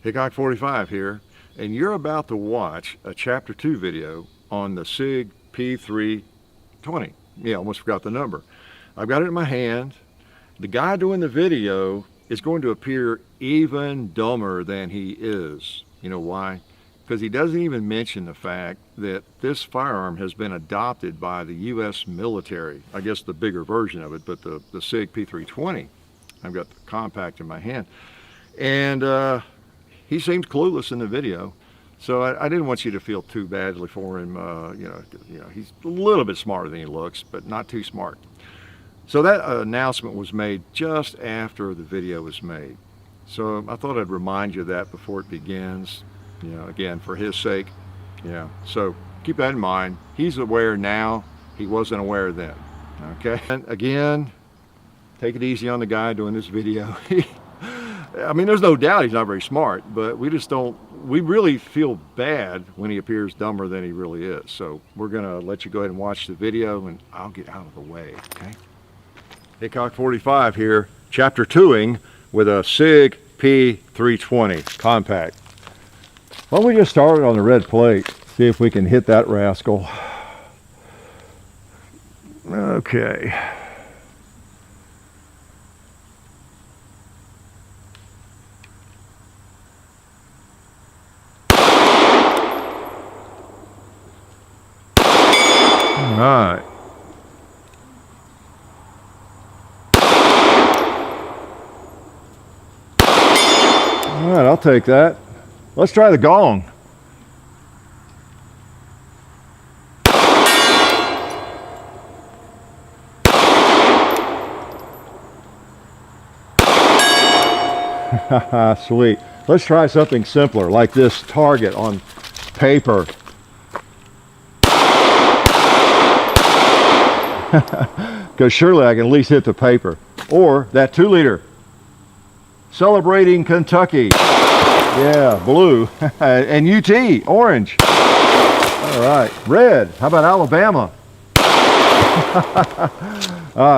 Hickok 45 here, and you're about to watch a Chapter 2 video on the Sig P320. Yeah, almost forgot the number. I've got it in my hand. The guy doing the video is going to appear even dumber than he is. You know why? Because he doesn't even mention the fact that this firearm has been adopted by the U.S. military. I guess the bigger version of it, but the Sig P320. I've got the compact in my hand. And he seemed clueless in the video, so I didn't want you to feel too badly for him. You know, he's a little bit smarter than he looks, but not too smart. So that announcement was made just after the video was made. So I thought I'd remind you of that before it begins. You know, again, for his sake. Yeah. So keep that in mind. He's aware now. He wasn't aware then. Okay. And again, take it easy on the guy doing this video. I mean, there's no doubt he's not very smart, but we really feel bad when he appears dumber than he really is. So we're gonna let you go ahead and watch the video, and I'll get out of the way, okay? Hickok 45 here, Chapter 2ing with a Sig P320 Compact. Why don't we just start on the red plate, see if we can hit that rascal. Okay. All right. All right, I'll take that. Let's try the gong. Sweet. Let's try something simpler, like this target on paper. Because surely I can at least hit the paper. Or that 2-liter. Celebrating Kentucky. Yeah, blue. And UT, orange. All right, red. How about Alabama?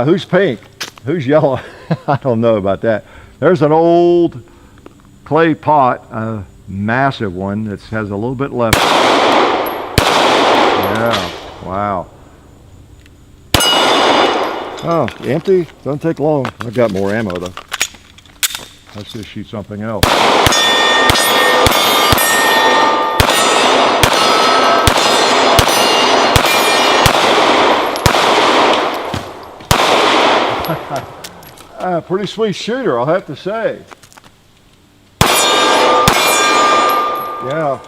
Who's pink? Who's yellow? I don't know about that. There's an old clay pot, a massive one that has a little bit left. Yeah, wow. Oh, empty? Doesn't take long. I've got more ammo though. Let's just shoot something else. Pretty sweet shooter, I'll have to say. Yeah,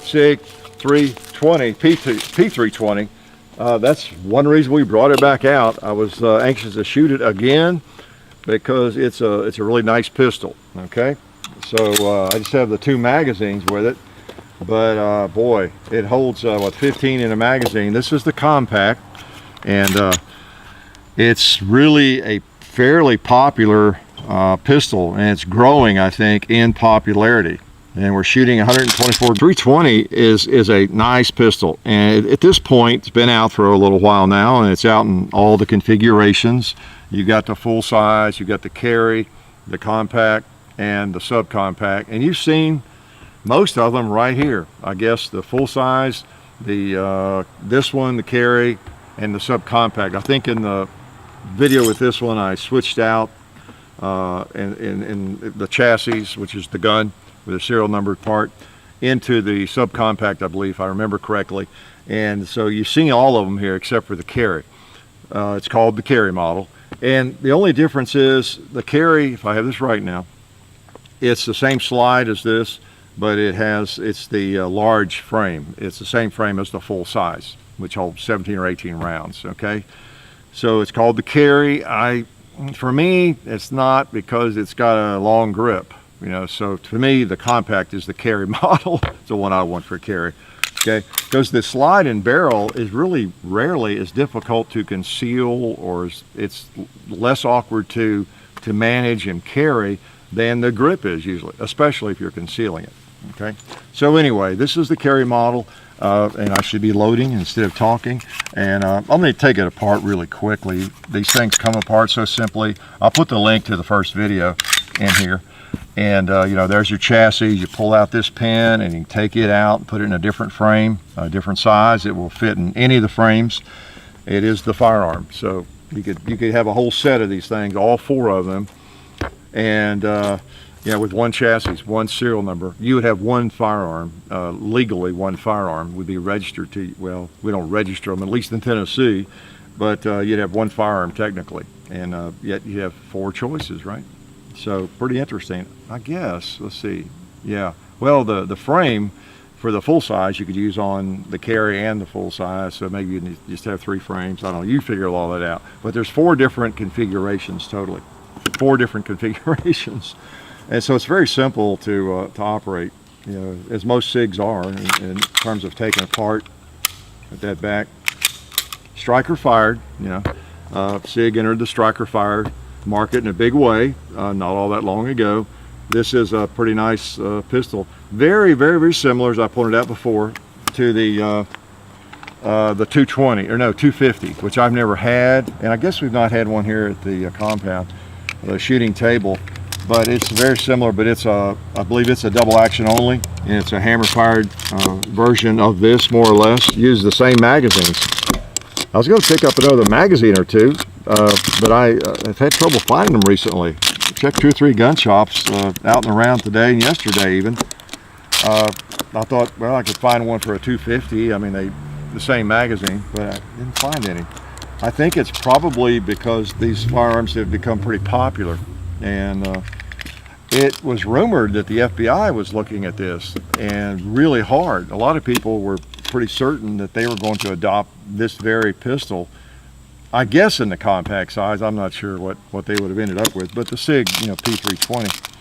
Sig 320, P320. That's one reason we brought it back out. I was anxious to shoot it again because it's a really nice pistol. Okay, so I just have the 2 magazines with it, but boy, it holds what, 15 in a magazine. This is the compact, and it's really a fairly popular pistol, and it's growing, I think, in popularity. And we're shooting 124. 320 is a nice pistol, and at this point it's been out for a little while now, and it's out in all the configurations. You got the full size, you got the carry, the compact, and the subcompact, and you've seen most of them right here. I guess the full size, the this one, the carry, and the subcompact. I think in the video with this one I switched out in the chassis, which is the gun with a serial numbered part, into the subcompact, I believe, if I remember correctly. And so you've seen all of them here except for the carry. It's called the carry model, and the only difference is the carry, if I have this right now, it's the same slide as this, but it's the large frame. It's the same frame as the full size, which holds 17 or 18 rounds. Okay, so it's called the carry. For me, it's not, because it's got a long grip. You know, so to me, the compact is the carry model. It's the one I want for carry. Okay, because the slide and barrel is really rarely as difficult to conceal, or it's less awkward to manage and carry than the grip is usually, especially if you're concealing it. Okay, so anyway, this is the carry model, and I should be loading instead of talking. And I'm going to take it apart really quickly. These things come apart so simply. I'll put the link to the first video in here. And you know, there's your chassis. You pull out this pin and you take it out and put it in a different frame, a different size. It will fit in any of the frames. It is the firearm. So you could have a whole set of these things, all 4 of them, and yeah, with one chassis, one serial number, you would have one firearm. Legally, one firearm would be registered to you. Well, we don't register them, at least in Tennessee, but you'd have one firearm technically, and yet you have 4 choices, right? So pretty interesting, I guess. Let's see. Yeah. Well, the frame for the full size you could use on the carry and the full size. So maybe you just have 3 frames. I don't know. You figure all that out. But there's 4 different configurations totally. 4 different configurations, and so it's very simple to operate. You know, as most SIGs are in terms of taking apart. Put that back. Striker fired. You know, SIG entered the striker fired market in a big way, not all that long ago. This is a pretty nice pistol. Very, very, very similar, as I pointed out before, to the 220, or no, 250, which I've never had, and I guess we've not had one here at the compound, the shooting table, but it's very similar, but it's I believe it's a double action only, and it's a hammer fired version of this, more or less. Use the same magazines. I was going to pick up another magazine or 2, but I've had trouble finding them recently. Checked 2 or 3 gun shops out and around today and yesterday even. I thought, well, I could find one for a 250. I mean, the same magazine, but I didn't find any. I think it's probably because these firearms have become pretty popular, and it was rumored that the FBI was looking at this, and really hard. A lot of people were pretty certain that they were going to adopt this very pistol, I guess in the compact size. I'm not sure what they would have ended up with, but the Sig, you know, P320.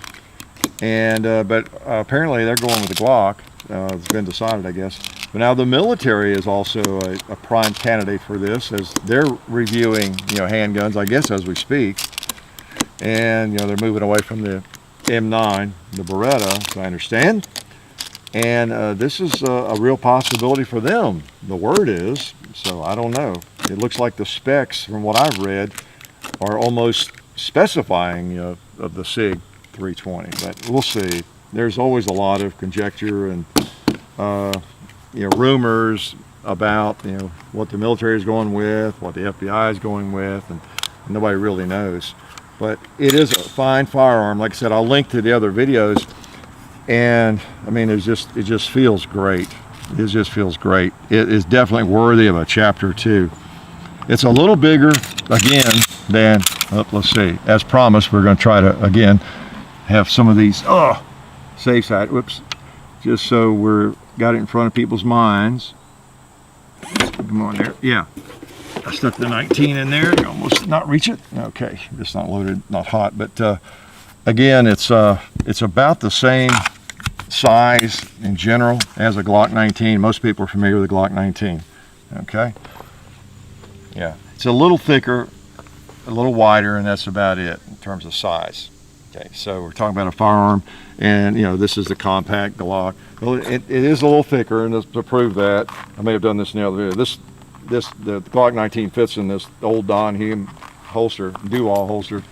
And but apparently they're going with the Glock. It's been decided, I guess. But now the military is also a prime candidate for this, as they're reviewing, you know, handguns, I guess, as we speak. And you know, they're moving away from the M9, the Beretta, as I understand. And this is a real possibility for them. The word is, so I don't know. It looks like the specs, from what I've read, are almost specifying, you know, of the Sig 320. But we'll see. There's always a lot of conjecture and you know, rumors about, you know, what the military is going with, what the FBI is going with, and nobody really knows. But it is a fine firearm. Like I said, I'll link to the other videos. And I mean, it just feels great. It just feels great. It is definitely worthy of a chapter 2. It's a little bigger, again, than, let's see, as promised, we're going to try to, again, have some of these, safe side, whoops, just so we're got it in front of people's minds. Come on there, yeah. I stuck the 19 in there, almost not reach it. Okay, it's not loaded, not hot, but again, it's about the same size in general as a Glock 19. Most people are familiar with the Glock 19. Okay, yeah, it's a little thicker, a little wider, and that's about it in terms of size. Okay, so we're talking about a firearm, and you know, this is the compact Glock. Well, it is a little thicker, and to prove that, I may have done this in the other video. The Glock 19 fits in this old Don Hume holster, Dual holster,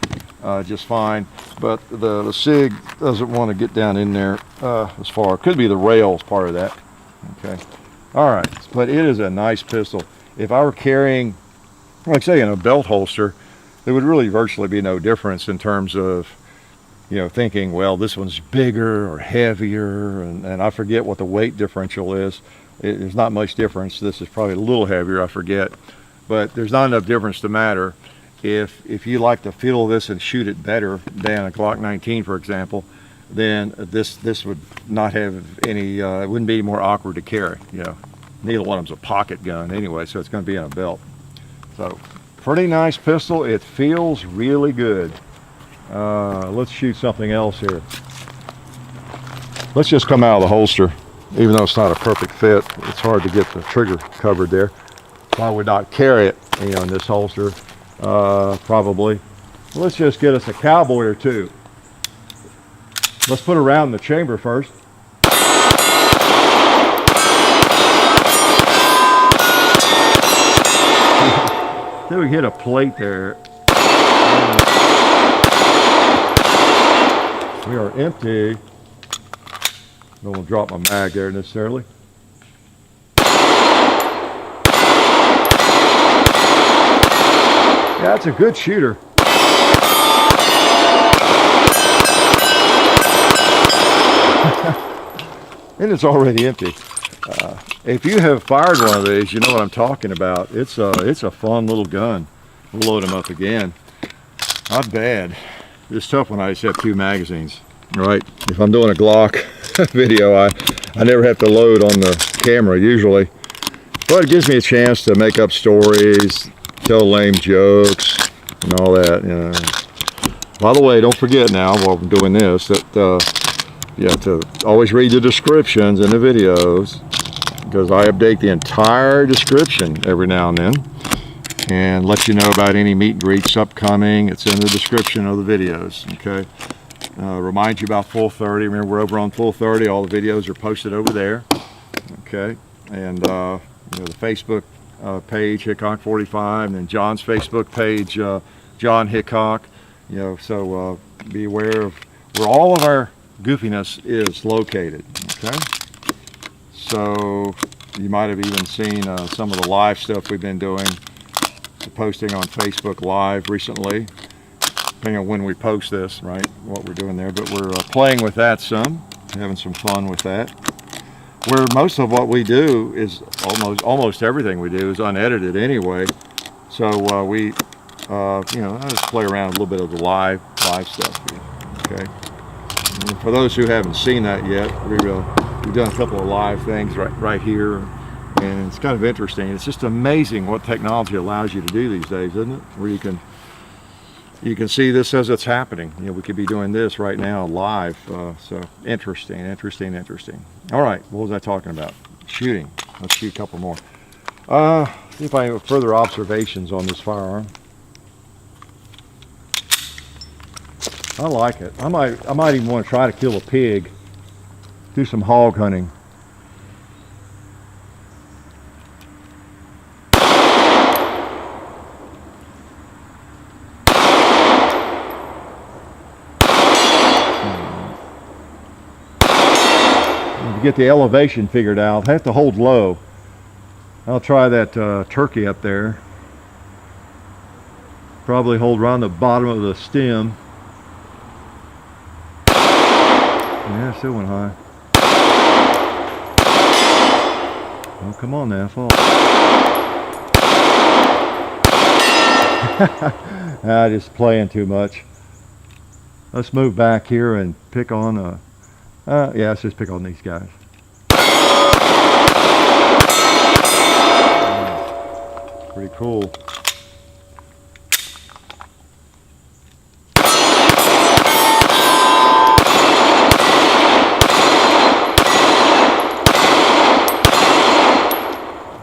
just fine. But the Sig doesn't want to get down in there as far. It could be the rails part of that. Okay, all right. But it is a nice pistol. If I were carrying, like say, in a belt holster, there would really virtually be no difference in terms of, you know, thinking, well, this one's bigger or heavier, and I forget what the weight differential is. There's not much difference. This is probably a little heavier, I forget, but there's not enough difference to matter. If you like to feel this and shoot it better than a Glock 19, for example, then this would not have any, it wouldn't be more awkward to carry. You know, neither one of them's a pocket gun anyway, so it's going to be in a belt. So, pretty nice pistol. It feels really good. Let's shoot something else here. Let's just come out of the holster. Even though it's not a perfect fit, it's hard to get the trigger covered there. So I would not carry it, you know, in this holster, probably. Let's just get us a cowboy or 2. Let's put it around the chamber first. Then we hit a plate there. We are empty. Don't want to drop my mag there necessarily. Yeah, that's a good shooter. And it's already empty. If you have fired one of these, you know what I'm talking about. It's a fun little gun. We'll load them up again. Not bad. It's tough when I just have 2 magazines, right? If I'm doing a Glock video, I never have to load on the camera usually. But it gives me a chance to make up stories, tell lame jokes, and all that. You know. By the way, don't forget now while I'm doing this that you have to always read the descriptions in the videos, because I update the entire description every now and then and let you know about any meet and greets upcoming. It's in the description of the videos. Okay. Remind you about Full 30. Remember, we're over on Full 30. All the videos are posted over there. Okay. And you know, the Facebook page, Hickok 45, and then John's Facebook page, John Hickok. You know, so be aware of where all of our goofiness is located. Okay. So you might have even seen some of the live stuff we've been doing, posting on Facebook Live recently, depending on when we post this, right, what we're doing there. But we're playing with that some, having some fun with that. Where most of what we do is, almost everything we do is unedited anyway. So we, you know, I just play around a little bit of the live stuff here, okay? And for those who haven't seen that yet, we've done a couple of live things right here. And it's kind of interesting. It's just amazing what technology allows you to do these days, isn't it? Where you can see this as it's happening. You know, we could be doing this right now live. So interesting. All right, what was I talking about? Shooting. Let's shoot a couple more. See if I have further observations on this firearm. I like it. I might even want to try to kill a pig. Do some hog hunting. To get the elevation figured out, I have to hold low. I'll try that turkey up there. Probably hold around the bottom of the stem. Yeah, still went high. Oh, come on now, fall. Just playing too much. Let's move back here and pick on yeah, let's just pick on these guys. Pretty cool.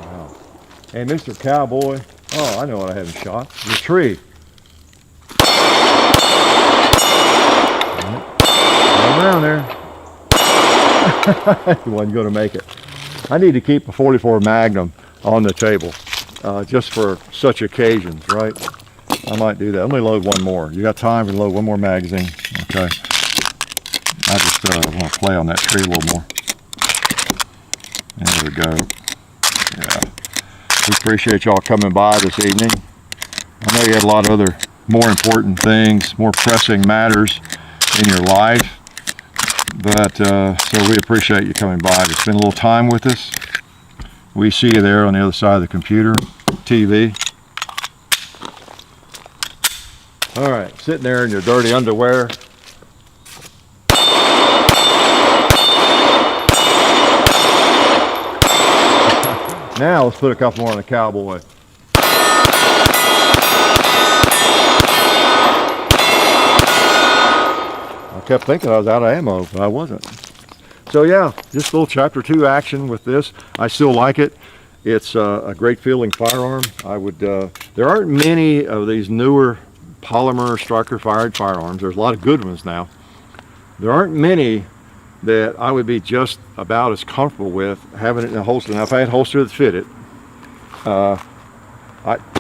Wow. Hey, Mr. Cowboy. Oh, I know what I haven't shot. The tree. Right around there. He wasn't going to make it. I need to keep a 44 Magnum on the table just for such occasions, right? I might do that. Let me load one more. You got time to load one more magazine? Okay. I just want to play on that tree a little more. There we go. Yeah. We appreciate y'all coming by this evening. I know you have a lot of other more important things, more pressing matters in your life. But so we appreciate you coming by to spend a little time with us. We see you there on the other side of the computer, TV. All right, sitting there in your dirty underwear. Now let's put a couple more on the cowboy. I kept thinking I was out of ammo, but I wasn't. So yeah, just a little chapter 2 action with this. I still like it. It's a great feeling firearm. I would. There aren't many of these newer polymer striker fired firearms. There's a lot of good ones now. There aren't many that I would be just about as comfortable with having it in a holster. Now, if I had a holster that fitted,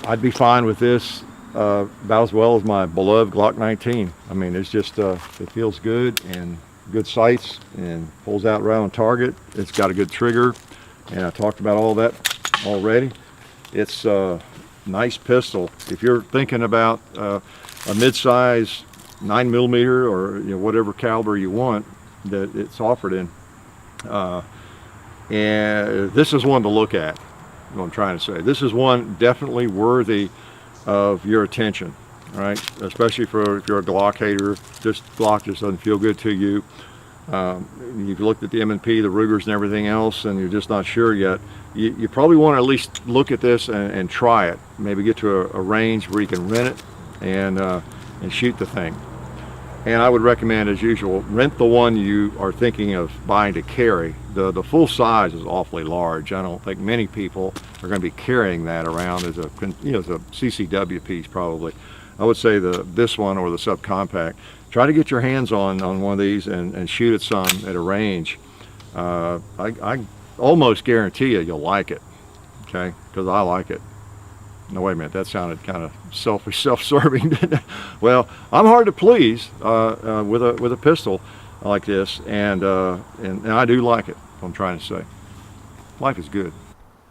I'd be fine with this about as well as my beloved Glock 19. I mean, it's just, it feels good, and good sights, and pulls out right on target. It's got a good trigger, and I talked about all that already. It's a nice pistol. If you're thinking about a mid-size 9mm or whatever caliber you want that it's offered in, and this is one to look at. What I'm trying to say, this is one definitely worthy of your attention, right? Especially if you're a Glock hater. This Glock just doesn't feel good to you. You've looked at the M&P, the Rugers, and everything else, and you're just not sure yet. You probably want to at least look at this and try it. Maybe get to a range where you can rent it and shoot the thing. And I would recommend, as usual, rent the one you are thinking of buying to carry. The full size is awfully large. I don't think many people are going to be carrying that around as a CCW piece probably. I would say this one or the subcompact. Try to get your hands on one of these and shoot at some at a range. I almost guarantee you'll like it, okay? Because I like it. No, wait a minute, that sounded kind of selfish, self-serving, didn't it? Well, I'm hard to please with a pistol like this, and I do like it, what I'm trying to say. Life is good.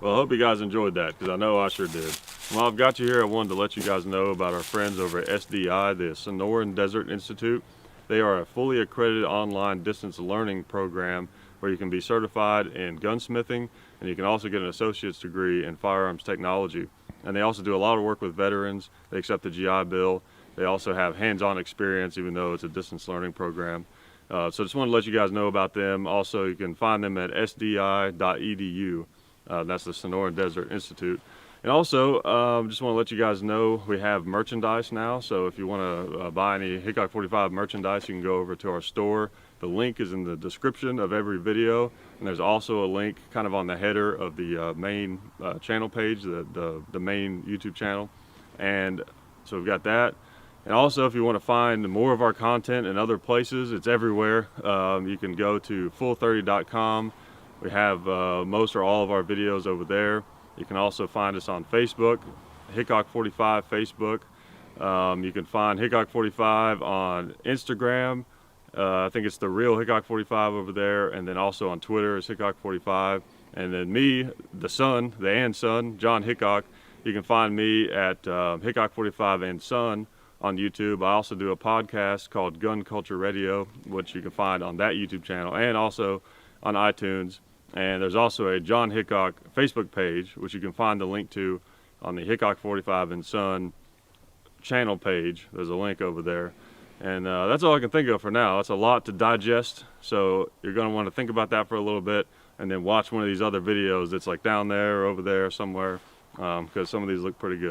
Well, I hope you guys enjoyed that, because I know I sure did. Well, I've got you here. I wanted to let you guys know about our friends over at SDI, the Sonoran Desert Institute. They are a fully accredited online distance learning program where you can be certified in gunsmithing, and you can also get an associate's degree in firearms technology. And they also do a lot of work with veterans. They accept the GI Bill. They also have hands-on experience, even though it's a distance learning program. So just want to let you guys know about them. Also, you can find them at sdi.edu. That's the Sonoran Desert Institute. And also, just want to let you guys know we have merchandise now. So if you want to buy any Hickok 45 merchandise, you can go over to our store. The link is in the description of every video, and there's also a link kind of on the header of the main channel page, the main YouTube channel. And so we've got that. And also, if you want to find more of our content in other places, it's everywhere. You can go to full30.com. We have most or all of our videos over there. You can also find us on Facebook, Hickok 45 Facebook. You can find Hickok 45 on Instagram. I think it's the real Hickok 45 over there, and then also on Twitter it's Hickok 45. And then me, the son, John Hickok, you can find me at Hickok 45 and Son on YouTube. I also do a podcast called Gun Culture Radio, which you can find on that YouTube channel and also on iTunes. And there's also a John Hickok Facebook page, which you can find the link to on the Hickok 45 and Son channel page. There's a link over there. And that's all I can think of for now. It's a lot to digest, so you're going to want to think about that for a little bit and then watch one of these other videos that's like down there or over there somewhere, because some of these look pretty good.